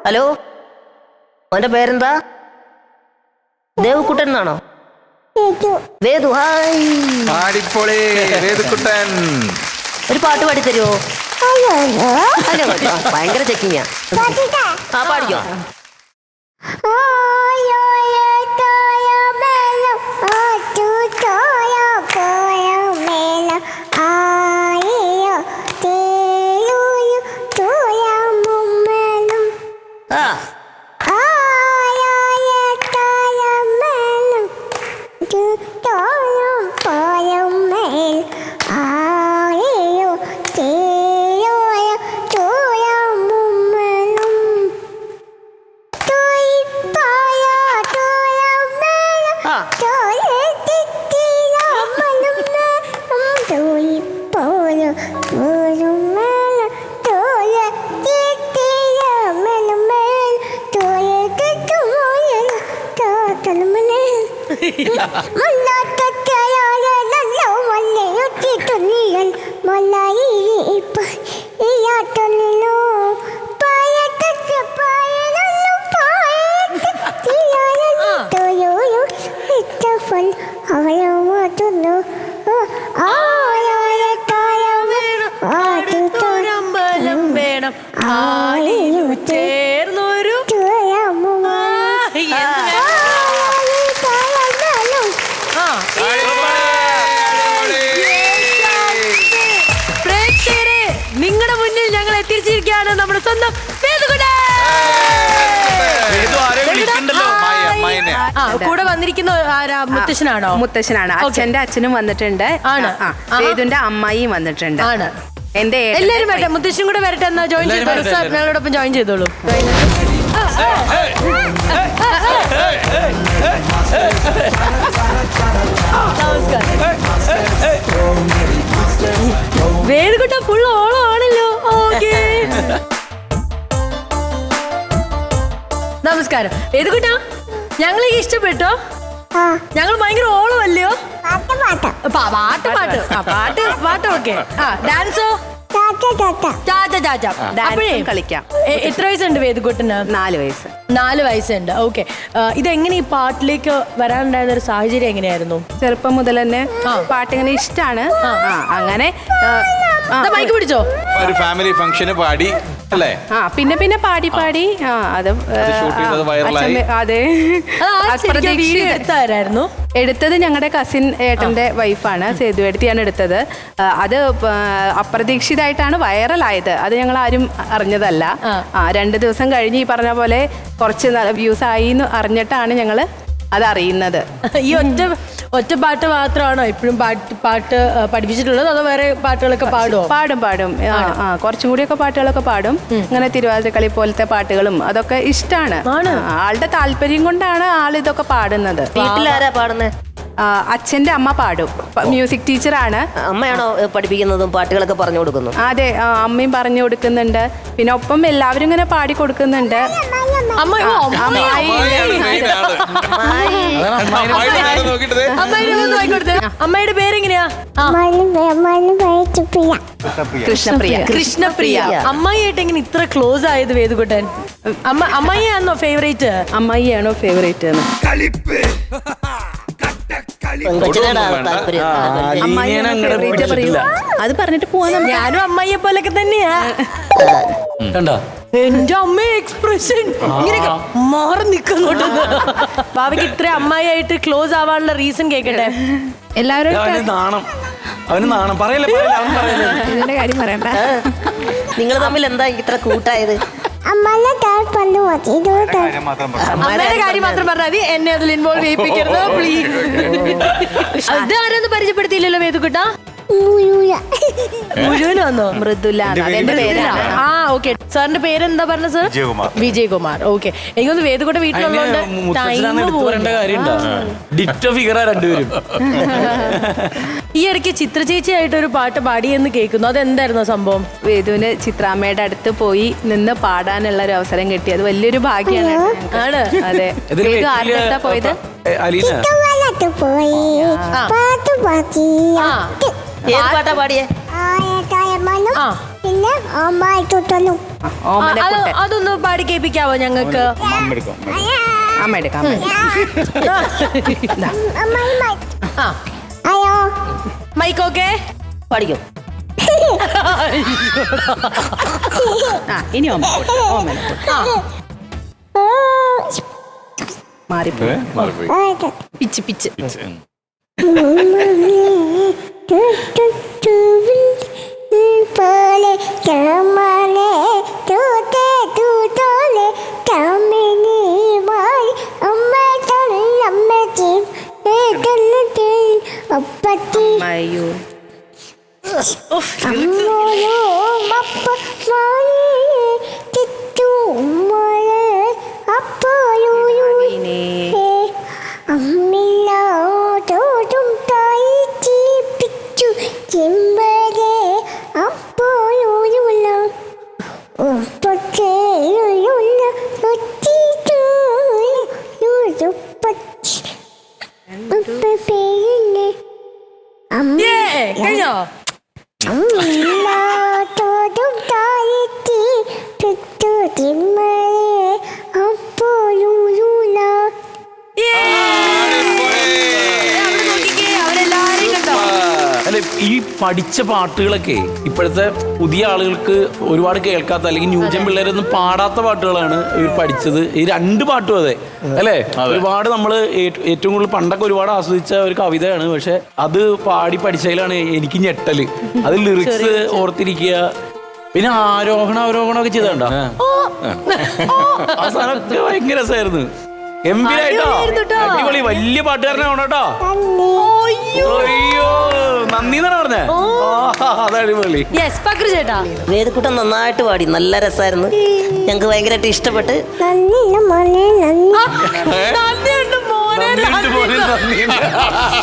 Hello, അവന്റെ പേരെന്താ? ദേവുക്കുട്ടൻ എന്നാണോ? വേദു. ഹായ്. ഒരു പാട്ട് പാടി തരുമോ? ഭയങ്കര ചെക്കിങ്ങാ. ആ പാടിക്കോ. നിങ്ങളുടെ മുന്നിൽ ഞങ്ങൾ എത്തിച്ചിരിക്കുകയാണ് നമ്മുടെ സ്വന്തം കൂടെ വന്നിരിക്കുന്ന മുത്തശ്ശനാണോ? മുത്തശ്ശനാണ്. അച്ഛന്റെ അച്ഛനും വന്നിട്ടുണ്ട്. വേദുന്റെ അമ്മായിയും വന്നിട്ടുണ്ട്. ആണ്. എന്റെ എല്ലാരും വരട്ടെ, മുത്തശ്ശനും കൂടെ വരട്ടെ. എന്നാ ജോയിൻ ചെയ്തോളൂ സാർ, ഞങ്ങളോടൊപ്പം ജോയിൻ ചെയ്തോളൂ. വേദുകുട്ട ഫുൾ ഓളം ആണല്ലോ. ഓക്കേ, നമസ്കാരം വേദുകുട്ട. ഞങ്ങളെ ഇഷ്ടപ്പെട്ടോ? ഞങ്ങൾ ഭയങ്കര ഓളമല്ലയോ? പാട്ട് ഓക്കെ. ഡാൻസോ? കളിക്കാം. എത്ര വയസ്സുണ്ട് വേദുകുട്ടന്? 4 വയസ്സ്. 4 വയസ്സുണ്ട്. ഓക്കെ. ഇതെങ്ങനെ ഈ പാട്ടിലേക്ക് വരാനുണ്ടായിരുന്ന ഒരു സാഹചര്യം എങ്ങനെയായിരുന്നു? ചെറുപ്പം മുതൽ തന്നെ പാട്ടിങ്ങനെ ഇഷ്ടമാണ്. അങ്ങനെ മൈക്ക് പിടിച്ചോ. ഒരു ഫാമിലി ഫംഗ്ഷന് പാടി അല്ലേ? പിന്നെ പാടി അത് അതെ. എടുത്തത് ഞങ്ങളുടെ കസിൻ ഏട്ടന്റെ വൈഫാണ്, സേതുവേടത്തിയാണ് എടുത്തത്. അത് അപ്രതീക്ഷിതമായിട്ടാണ് വൈറലായത്. അത് ഞങ്ങൾ ആരും അറിഞ്ഞതല്ല. 2 ദിവസം കഴിഞ്ഞ് ഈ പറഞ്ഞ പോലെ കുറച്ച് വ്യൂസ് ആയി എന്ന് അറിഞ്ഞിട്ടാണ് ഞങ്ങൾ അതറിയുന്നത്. ഈ ഒറ്റ പാട്ട് മാത്രമാണോ ഇപ്പോഴും പാട്ട് പഠിപ്പിച്ചിട്ടുള്ളത്, അതോ വേറെ പാട്ടുകളൊക്കെ പാടുമോ? പാടും. കുറച്ചും കൂടിയൊക്കെ പാട്ടുകളൊക്കെ പാടും. ഇങ്ങനെ തിരുവാതിരക്കളി പോലത്തെ പാട്ടുകളും അതൊക്കെ ഇഷ്ടമാണ്. ആളുടെ താല്പര്യം കൊണ്ടാണ് ആൾ ഇതൊക്കെ പാടുന്നത്. വീട്ടിലാരാ പാടുന്നത്? അച്ഛന്റെ അമ്മ പാടും. മ്യൂസിക് ടീച്ചറാണ്. അമ്മയാണോ പഠിപ്പിക്കുന്നതും പാട്ടുകളൊക്കെ പറഞ്ഞു കൊടുക്കുന്നു? അതെ, അമ്മയും പറഞ്ഞു കൊടുക്കുന്നുണ്ട്. പിന്നെ ഒപ്പം എല്ലാവരും ഇങ്ങനെ പാടി കൊടുക്കുന്നുണ്ട്. അമ്മയുടെ പേരെങ്ങനെയാ? കൃഷ്ണപ്രിയ. അമ്മായിയായിട്ട് എങ്ങനെ ഇത്ര ക്ലോസ് ആയത് വേദുകുട്ടൻ? അമ്മായിയാണോ ഫേവറേറ്റ്? അമ്മായിയാണോ ഫേവറേറ്റ്? അത് പറഞ്ഞിട്ട് പോവാൻ. ഞാനും അമ്മയെ പോലൊക്കെ തന്നെയാ. എന്റെ അമ്മ എക്സ്പ്രഷൻ ഇങ്ങനെ മാറി നിൽക്കുന്നുണ്ട്. ഭാവിക്ക് ഇത്ര അമ്മായിയായിട്ട് ക്ലോസ് ആവാനുള്ള റീസൺ കേക്കട്ടെ. എല്ലാവരും ഇതിന്റെ കാര്യം പറയണ്ട. നിങ്ങൾ തമ്മിൽ എന്താ ഇത്ര കൂട്ടായത്? അമ്മയുടെ കാര്യം മാത്രം പറഞ്ഞാൽ മതി, എന്നെ അതിൽ ഇൻവോൾവ് ചെയ്യിപ്പിക്കരുത് പ്ലീസ്. ഇതാരൊന്നും പരിചയപ്പെടുത്തിയില്ലല്ലോ വേദുകുട്ട. മുഴുവനോ? മൃദുല എന്റെ പേരാണ്. ഓക്കെ. സാറിന്റെ പേരെന്താ പറഞ്ഞ സർ? വിജയകുമാർ. ഓക്കെ. എനിക്കൊന്ന് വേദുകുട്ട വീട്ടിലുള്ളതുകൊണ്ട് ഈ ഇടയ്ക്ക് ചിത്ര ചേച്ചിയായിട്ട് ഒരു പാട്ട് പാടിയെന്ന് കേൾക്കുന്നു. അതെന്തായിരുന്നു സംഭവം? വേദുവിന് ചിത്രാമ്മയുടെ അടുത്ത് പോയി നിന്ന് പാടാനുള്ള ഒരു അവസരം കിട്ടി. അത് വലിയൊരു ഭാഗ്യമാണ്. ആണ്. അതെ. വേദു ആരുടെ പോയത്? ഏത് പാട്ടാ പാടിയേ? പിന്നെ ഓമനക്കുട്ടൻ. അതൊന്ന് പാടി കേൾപ്പിക്കാവോ ഞങ്ങൾക്ക്? അമ്മ എടുക്കാം. മൈക്കോക്കെ പഠിക്കും. ഇനി ഓമനക്കുട്ടൻ. മാറിപ്പോയി. Pitch pitch. അയ്യോ കഴിഞ്ഞോ? അല്ലെ, ഈ പഠിച്ച പാട്ടുകളൊക്കെ ഇപ്പോഴത്തെ പുതിയ ആളുകൾക്ക് ഒരുപാട് കേൾക്കാത്ത അല്ലെങ്കിൽ ന്യൂജൻ പിള്ളേരൊന്നും പാടാത്ത പാട്ടുകളാണ് ഇവർ പഠിച്ചത്. ഈ രണ്ട് പാട്ടും അതെ അല്ലേ? ഒരുപാട് നമ്മൾ ഏറ്റവും കൂടുതൽ പണ്ടൊക്കെ ഒരുപാട് ആസ്വദിച്ച ഒരു കവിതയാണ്. പക്ഷെ അത് പാടി പഠിച്ചതിലാണ് എനിക്ക് ഞെട്ടല്. അത് ലിറിക്സ് ഓർത്തിരിക്കുക, പിന്നെ അവരോഹണമൊക്കെ ചെയ്തണ്ട ആ സാധനമൊക്കെ ഭയങ്കര രസമായിരുന്നു. ഗംഭീരായിട്ടോ, അടിപൊളി, വലിയ പാട്ടുകാരനാവണം കേട്ടോ. അയ്യോ, നന്ദി എന്നാണ് പറഞ്ഞേ. അതടിപൊളി. ചേട്ടാ, വേദക്കുട്ടൻ നന്നായിട്ട് പാടി, നല്ല രസമായിരുന്നു. ഞങ്ങൾക്ക് ഭയങ്കരമായിട്ട് ഇഷ്ടപ്പെട്ട്.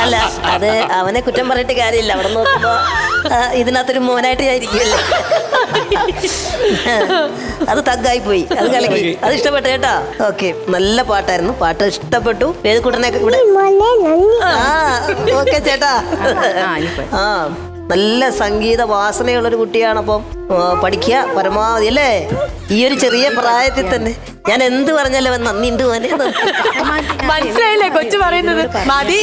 അല്ല, അത് അവനെ കുറ്റം പറഞ്ഞിട്ട് കാര്യമില്ല. അവിടെ നോക്കുമ്പോ ഇതിനകത്തൊരു മോനായിട്ട് ഞാൻ ഇരിക്കുമല്ലോ. അത് തഗ്ഗായി പോയി, അത് കലക്കി. അത് ഇഷ്ടപ്പെട്ടു കേട്ടോ. ഓക്കെ, നല്ല പാട്ടായിരുന്നു. പാട്ട് ഇഷ്ടപ്പെട്ടു. വേദക്കുട്ടനൊക്കെ ഇവിടെ. ഓക്കെ ചേട്ടാ. ആ, നല്ല സംഗീത വാസനയുള്ളൊരു കുട്ടിയാണ്. അപ്പം പഠിക്കുക പരമാവധി അല്ലേ? ഈ ഒരു ചെറിയ പ്രായത്തിൽ തന്നെ ഞാൻ എന്ത് പറഞ്ഞാലും അവൻ നന്ദിയുണ്ട് മോനെ. മനസ്സിലായില്ലേ കൊച്ചു പറയുന്നത്? മതി.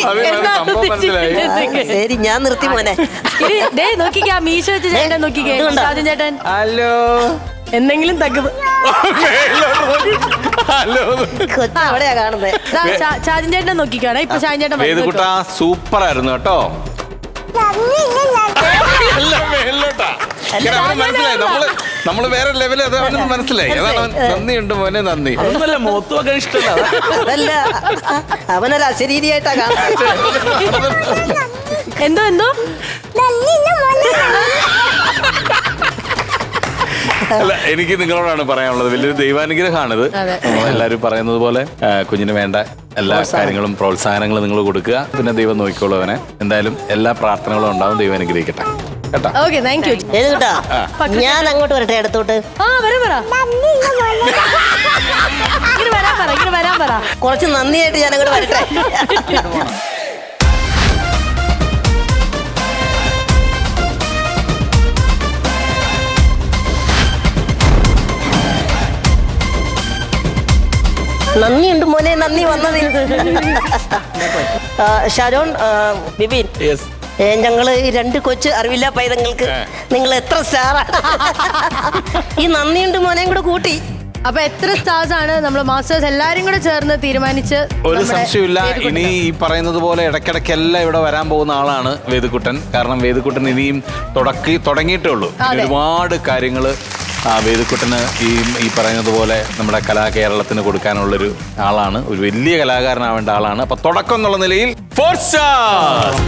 ശരി, ഞാൻ നിർത്തി മോനെ. നോക്കിക്കാ, മീശ വെച്ച് ചേട്ടൻ നോക്കിക്കേ. ചേട്ടൻ ഹലോ, എന്തെങ്കിലും തകവ് കൊച്ചു അവിടെയാ കാണുന്നത്. ഷാജൻ ചേട്ടനെ നോക്കിക്കാണ് ഇപ്പൊ. ഷാജൻ ചേട്ടൻ വേദക്കുട്ടാ സൂപ്പർ ആയിരുന്നു കേട്ടോ. മനസ്സിലായി, നമ്മള് വേറെ ലെവല്. അത് അവന് മനസ്സിലായി. അതാണ് അവൻ. നന്ദിയുണ്ട് മോനെ, നന്ദി. അതൊന്നല്ല, മോത്ത് വെക്കാൻ ഇഷ്ടമല്ല. അതല്ല, അവനൊരു അശരീരിയായിട്ടാ കാണുന്നത്. എന്തോ അല്ല, എനിക്ക് നിങ്ങളോടാണ് പറയാനുള്ളത്. വലിയൊരു ദൈവാനുഗ്രഹമാണിത്. എല്ലാവരും പറയുന്നത് പോലെ കുഞ്ഞിന് വേണ്ട എല്ലാ കാര്യങ്ങളും പ്രോത്സാഹനങ്ങളും നിങ്ങൾ കൊടുക്കുക. പിന്നെ ദൈവം നോക്കിക്കോളൂ അവനെ. എന്തായാലും എല്ലാ പ്രാർത്ഥനകളും ഉണ്ടാവും. ദൈവം അനുഗ്രഹിക്കട്ടെ കേട്ടോ. Okay, thank you. കേട്ടാ, ഞാൻ അങ്ങോട്ട് വരട്ടെ, അടുത്തോട്ട്. കുറച്ച് നന്ദിയായിട്ട് ഞാൻ അങ്ങോട്ട് വരട്ടെ. നന്ദിയുണ്ട് മോനെ, നന്ദി വന്നതിന്. ഷാരോൺ, ബിബിൻ, ഞങ്ങള് ഈ രണ്ട് കൊച്ചു അറിവില്ല പൈതങ്ങൾക്ക് നിങ്ങൾ എത്ര സ്റ്റാറാണ്. ഈ നന്ദിയുണ്ട് മോനെയും കൂടെ കൂട്ടി. അപ്പൊ എത്ര സ്റ്റാർസ് ആണ് നമ്മൾ മാസ്റ്റേഴ്സ് എല്ലാരും കൂടെ ചേർന്ന് തീരുമാനിച്ച്? ഒരു സംശയമില്ല. ഇനി ഈ പറയുന്നത് പോലെ ഇടയ്ക്കിടയ്ക്കെല്ലാം ഇവിടെ വരാൻ പോകുന്ന ആളാണ് വേദക്കുട്ടൻ. കാരണം വേദക്കുട്ടൻ ഇനിയും തുടങ്ങിയിട്ടേ ഉള്ളൂ. ഒരുപാട് കാര്യങ്ങൾ വേദക്കുട്ടന് ഈ പറയുന്നത് പോലെ നമ്മുടെ കലാകേരളത്തിന് കൊടുക്കാനുള്ളൊരു ആളാണ്. ഒരു വലിയ കലാകാരനാവേണ്ട ആളാണ്. അപ്പൊ തുടക്കം എന്നുള്ള നിലയിൽ 4 stars.